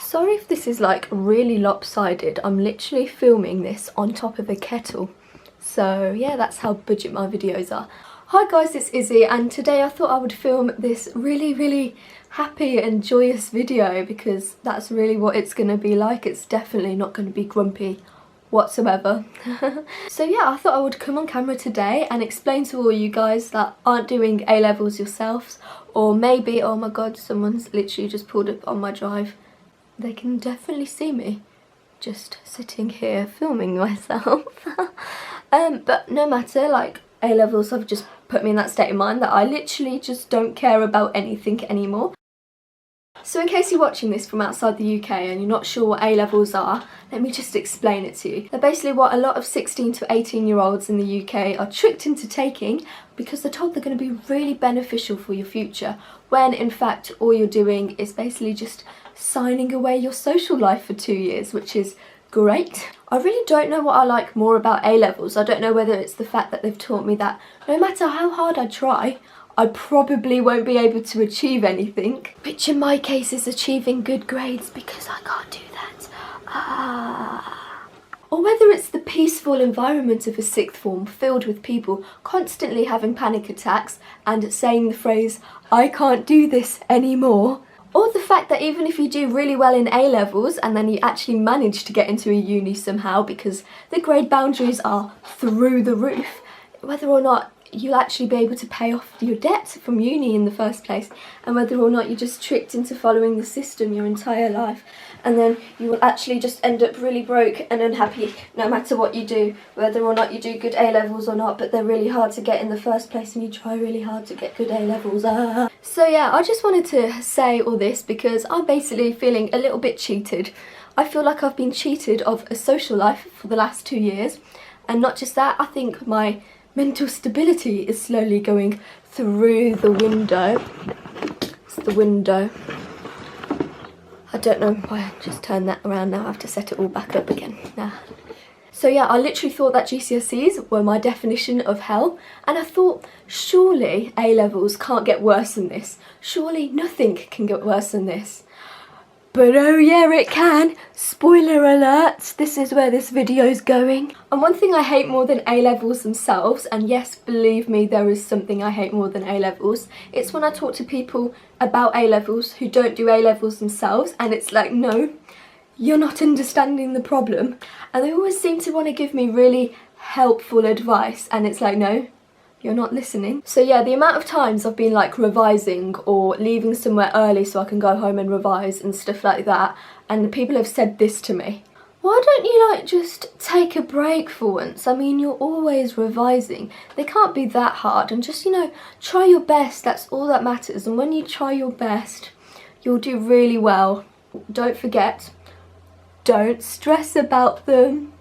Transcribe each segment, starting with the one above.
Sorry if this is like really lopsided. I'm literally filming this on top of a kettle. So yeah, that's how budget my videos are. Hi guys, it's Izzy, and today I thought I would film this really happy and joyous video because that's really what it's going to be like. It's definitely not going to be grumpy whatsoever. So yeah, I thought I would come on camera today and explain to all you guys that aren't doing A-levels yourselves, or maybe, oh my god, someone's literally just pulled up on my drive. They can definitely see me just sitting here filming myself. But no matter, like, A-levels have just put me in that state of mind that I literally just don't care about anything anymore. So in case you're watching this from outside the UK and you're not sure what A-levels are, let me just explain it to you. They're basically what a lot of 16 to 18-year-olds in the UK are tricked into taking because they're told they're going to be really beneficial for your future, when in fact all you're doing is basically just signing away your social life for 2 years, which is great. I really don't know what I like more about A-levels. I don't know whether it's the fact that they've taught me that no matter how hard I try, I probably won't be able to achieve anything, which in my case is achieving good grades because I can't do that. Or whether it's the peaceful environment of a sixth form filled with people constantly having panic attacks and saying the phrase, "I can't do this anymore." Or the fact that even if you do really well in A-levels and then you actually manage to get into a uni somehow because the grade boundaries are through the roof, whether or not you'll actually be able to pay off your debt from uni in the first place, and whether or not you're just tricked into following the system your entire life, and then you will actually just end up really broke and unhappy no matter what you do, whether or not you do good A-levels or not, but they're really hard to get in the first place and you try really hard to get good A-levels. So yeah, I just wanted to say all this because I'm basically feeling a little bit cheated. I feel like I've been cheated of a social life for the last 2 years, and not just that, I think my mental stability is slowly going through the window. It's the window. I don't know why I just turned that around now. I have to set it all back up again. Nah. So yeah, I literally thought that GCSEs were my definition of hell, and I thought surely A-levels can't get worse than this. Surely nothing can get worse than this. But oh yeah, it can. Spoiler alert, this is where this video's going. And one thing I hate more than A-levels themselves, and yes, believe me, there is something I hate more than A-levels, it's when I talk to people about A-levels who don't do A-levels themselves, and it's like, no, you're not understanding the problem. And they always seem to want to give me really helpful advice, and it's like, no, you're not listening. So yeah, the amount of times I've been like revising or leaving somewhere early so I can go home and revise and stuff like that, and the people have said this to me: why don't you like just take a break for once? I mean, you're always revising. They can't be that hard, and just, you know, try your best. That's all that matters. And when you try your best, you'll do really well. Don't forget, don't stress about them.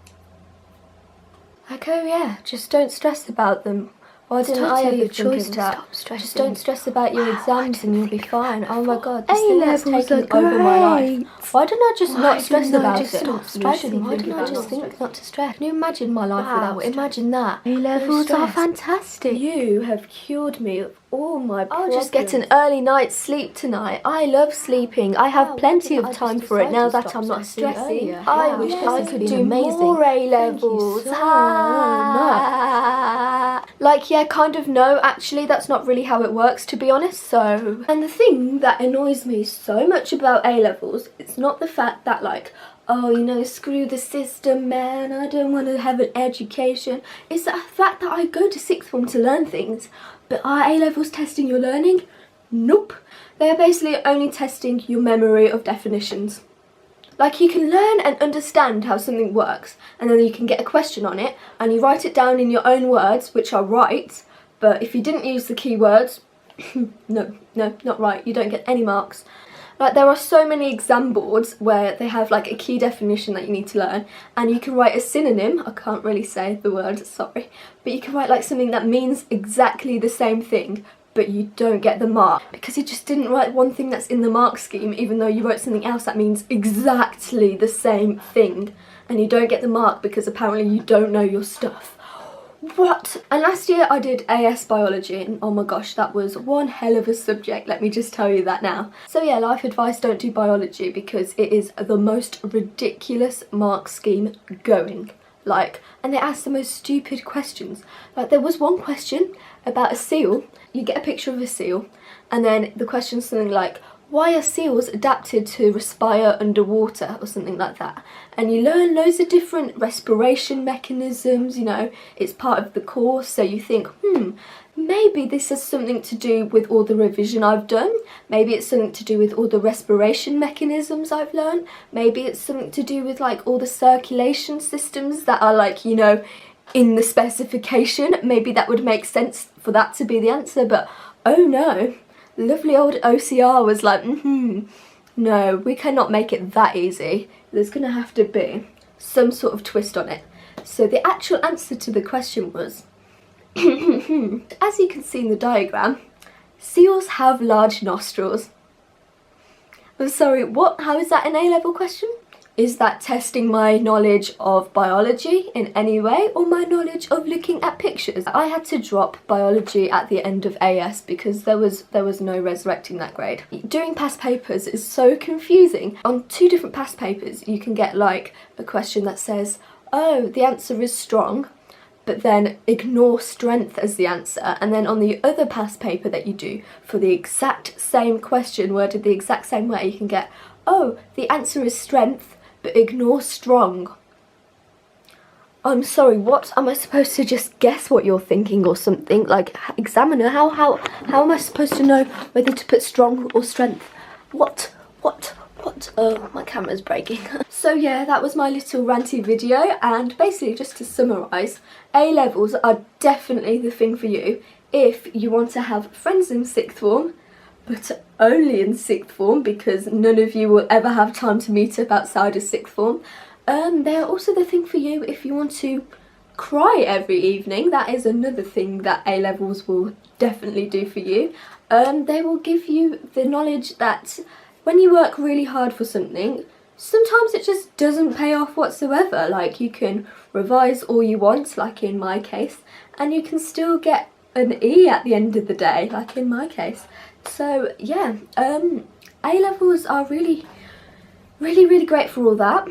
Like, oh yeah, just don't stress about them. Why didn't I ever think of that? Just don't stress about your exams and you'll be fine. Oh my god, this thing that's taking over my life. Why didn't I just not stress about it? Why didn't I just think not to stress? Can you imagine my life without it? Imagine that. A-levels are fantastic. You have cured me of all my problems. I'll just get an early night's sleep tonight. I love sleeping. I have plenty of time for it now that I'm not stressing. I wish I could do more A-levels. Like, yeah, kind of no, actually that's not really how it works, to be honest. So, and the thing that annoys me so much about A-levels, it's not the fact that, like, oh, you know, screw the system, man, I don't want to have an education. It's the fact that I go to sixth form to learn things, but are A-levels testing your learning? Nope. They're basically only testing your memory of definitions. Like, you can learn and understand how something works, and then you can get a question on it, and you write it down in your own words, which are right, but if you didn't use the keywords, no, not right, you don't get any marks. Like, there are so many exam boards where they have like a key definition that you need to learn, and you can write a synonym, I can't really say the word, sorry, but you can write like something that means exactly the same thing, but you don't get the mark because you just didn't write one thing that's in the mark scheme, even though you wrote something else that means exactly the same thing, and you don't get the mark because apparently you don't know your stuff. What? And last year I did AS biology, and oh my gosh, that was one hell of a subject, let me just tell you that now. So yeah, life advice, don't do biology because it is the most ridiculous mark scheme going. Like, and they ask the most stupid questions. Like, there was one question about a seal. You get a picture of a seal, and then the question's something like, why are seals adapted to respire underwater, or something like that. And you learn loads of different respiration mechanisms, you know, it's part of the course, so you think, maybe this has something to do with all the revision I've done, maybe it's something to do with all the respiration mechanisms I've learned, maybe it's something to do with like all the circulation systems that are like, you know, in the specification. Maybe that would make sense for that to be the answer, but oh no. Lovely old OCR was like, no, we cannot make it that easy. There's gonna have to be some sort of twist on it. So the actual answer to the question was, as you can see in the diagram, seals have large nostrils. I'm sorry, what? How is that an A-level question? Is that testing my knowledge of biology in any way, or my knowledge of looking at pictures? I had to drop biology at the end of AS because there was no resurrecting that grade. Doing past papers is so confusing. On 2 different past papers you can get like a question that says, oh, the answer is strong, but then ignore strength as the answer, and then on the other past paper that you do for the exact same question worded the exact same way, you can get, oh, the answer is strength, but ignore strong. I'm sorry, what? Am I supposed to just guess what you're thinking or something? Like, examiner, how am I supposed to know whether to put strong or strength? What? Oh, my camera's breaking. So yeah, that was my little ranty video, and basically just to summarise, A-levels are definitely the thing for you if you want to have friends in 6th form, but only in 6th form because none of you will ever have time to meet up outside of 6th form. They're also the thing for you if you want to cry every evening. That is another thing that A-levels will definitely do for you. They will give you the knowledge that when you work really hard for something, sometimes it just doesn't pay off whatsoever. Like, you can revise all you want, like in my case, and you can still get an E at the end of the day, like in my case. So yeah, A-levels are really great for all that.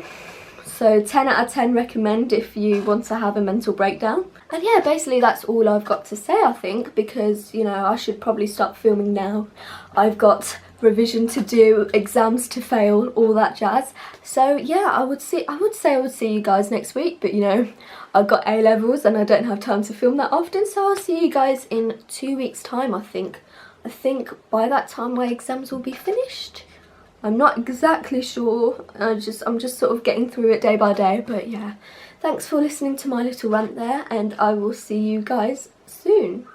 So 10 out of 10 recommend if you want to have a mental breakdown. And yeah, basically that's all I've got to say, I think, because, you know, I should probably stop filming now. I've got revision to do, exams to fail, all that jazz. So yeah, I would say I would see you guys next week, but you know, I've got A-levels and I don't have time to film that often, so I'll see you guys in 2 weeks' time, I think. I think by that time my exams will be finished. I'm not exactly sure, I'm just sort of getting through it day by day, but yeah. Thanks for listening to my little rant there, and I will see you guys soon.